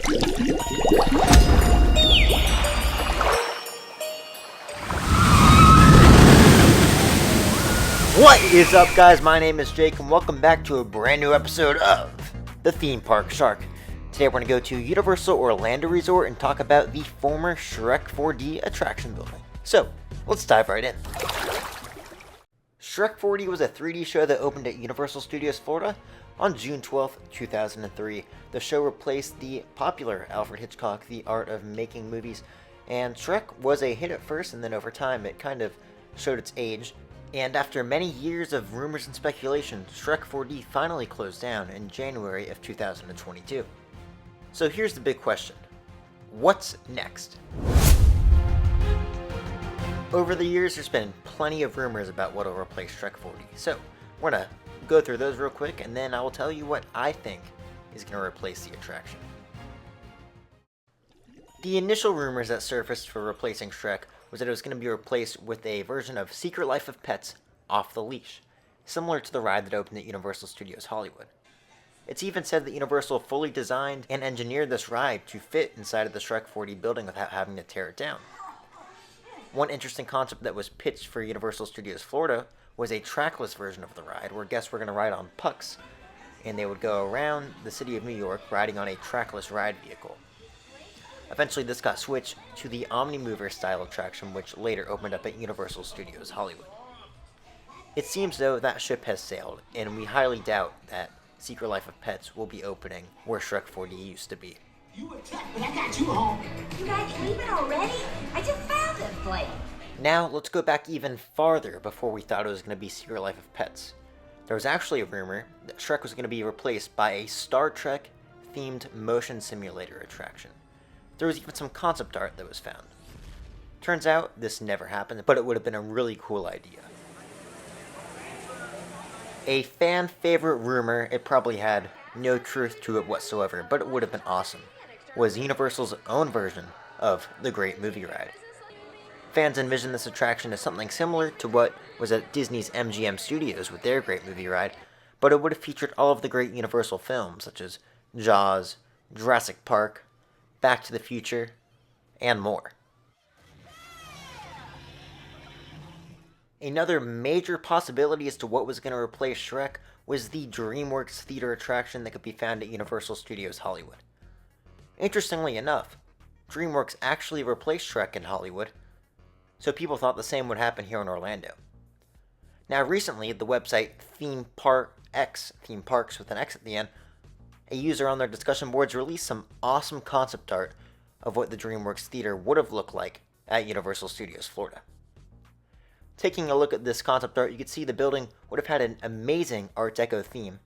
What is up, guys? My name is Jake, and welcome back to a brand new episode of The Theme Park Shark. Today we're going to go to Universal Orlando Resort and talk about the former Shrek 4D attraction building. So, let's dive right in. Shrek 4D was a 3D show that opened at Universal Studios Florida on June 12, 2003. The show replaced the popular Alfred Hitchcock The Art of Making Movies, and Shrek was a hit at first, and then over time it kind of showed its age. And after many years of rumors and speculation, Shrek 4D finally closed down in January of 2022. So here's the big question. What's next? Over the years, there's been plenty of rumors about what will replace Shrek 4D. So we're going to go through those real quick, and then I will tell you what I think is going to replace the attraction. The initial rumors that surfaced for replacing Shrek was that it was going to be replaced with a version of Secret Life of Pets Off the Leash, similar to the ride that opened at Universal Studios Hollywood. It's even said that Universal fully designed and engineered this ride to fit inside of the Shrek 4D building without having to tear it down. One interesting concept that was pitched for Universal Studios Florida was a trackless version of the ride, where guests were going to ride on pucks, and they would go around the city of New York riding on a trackless ride vehicle. Eventually, this got switched to the Omnimover style attraction, which later opened up at Universal Studios Hollywood. It seems, though, that ship has sailed, and we highly doubt that Secret Life of Pets will be opening where Shrek 4D used to be. You attacked, but I got you home. You guys leaving already? I just found this place. Now, let's go back even farther before we thought it was going to be Secret Life of Pets. There was actually a rumor that Shrek was going to be replaced by a Star Trek-themed motion simulator attraction. There was even some concept art that was found. Turns out, this never happened, but it would have been a really cool idea. A fan favorite rumor, it probably had no truth to it whatsoever, but it would have been awesome, was Universal's own version of the Great Movie Ride. Fans envisioned this attraction as something similar to what was at Disney's MGM Studios with their Great Movie Ride, but it would have featured all of the great Universal films such as Jaws, Jurassic Park, Back to the Future, and more. Another major possibility as to what was going to replace Shrek was the Dreamworks Theater attraction that could be found at Universal Studios Hollywood. Interestingly enough, Dreamworks actually replaced Shrek in Hollywood, so people thought the same would happen here in Orlando. Now recently, the website Theme Parks with an X at the end, a user on their discussion boards released some awesome concept art of what the Dreamworks Theater would have looked like at Universal Studios Florida. Taking a look at this concept art, you could see the building would have had an amazing Art Deco theme.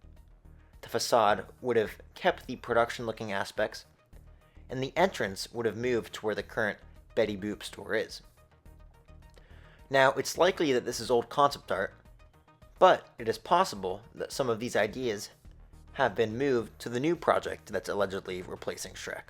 The facade would have kept the production-looking aspects, and the entrance would have moved to where the current Betty Boop store is. Now, it's likely that this is old concept art, but it is possible that some of these ideas have been moved to the new project that's allegedly replacing Shrek.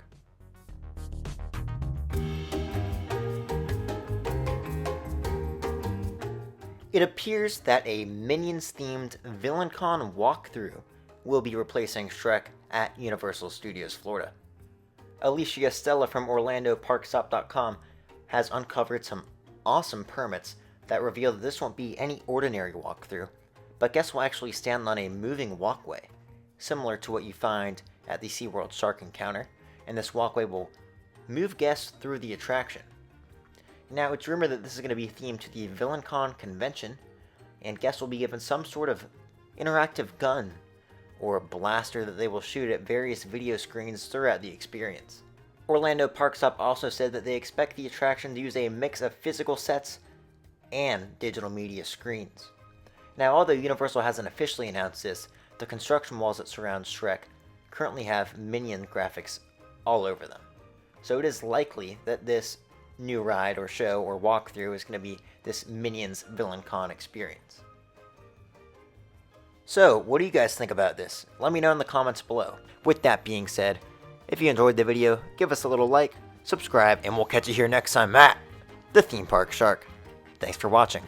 It appears that a Minions-themed VillainCon walkthrough will be replacing Shrek at Universal Studios Florida. Alicia Stella from OrlandoParkStop.com has uncovered some awesome permits that reveal that this won't be any ordinary walkthrough, but guests will actually stand on a moving walkway, similar to what you find at the SeaWorld Shark Encounter, and this walkway will move guests through the attraction. Now, it's rumored that this is going to be themed to the VillainCon convention, and guests will be given some sort of interactive gun or blaster that they will shoot at various video screens throughout the experience. Orlando Park Stop also said that they expect the attraction to use a mix of physical sets and digital media screens. Now, although Universal hasn't officially announced this, the construction walls that surround Shrek currently have Minion graphics all over them. So it is likely that this new ride or show or walkthrough is going to be this Minions VillainCon experience. So, what do you guys think about this? Let me know in the comments below. With that being said, if you enjoyed the video, give us a little like, subscribe, and we'll catch you here next time at The Theme Park Shark. Thanks for watching.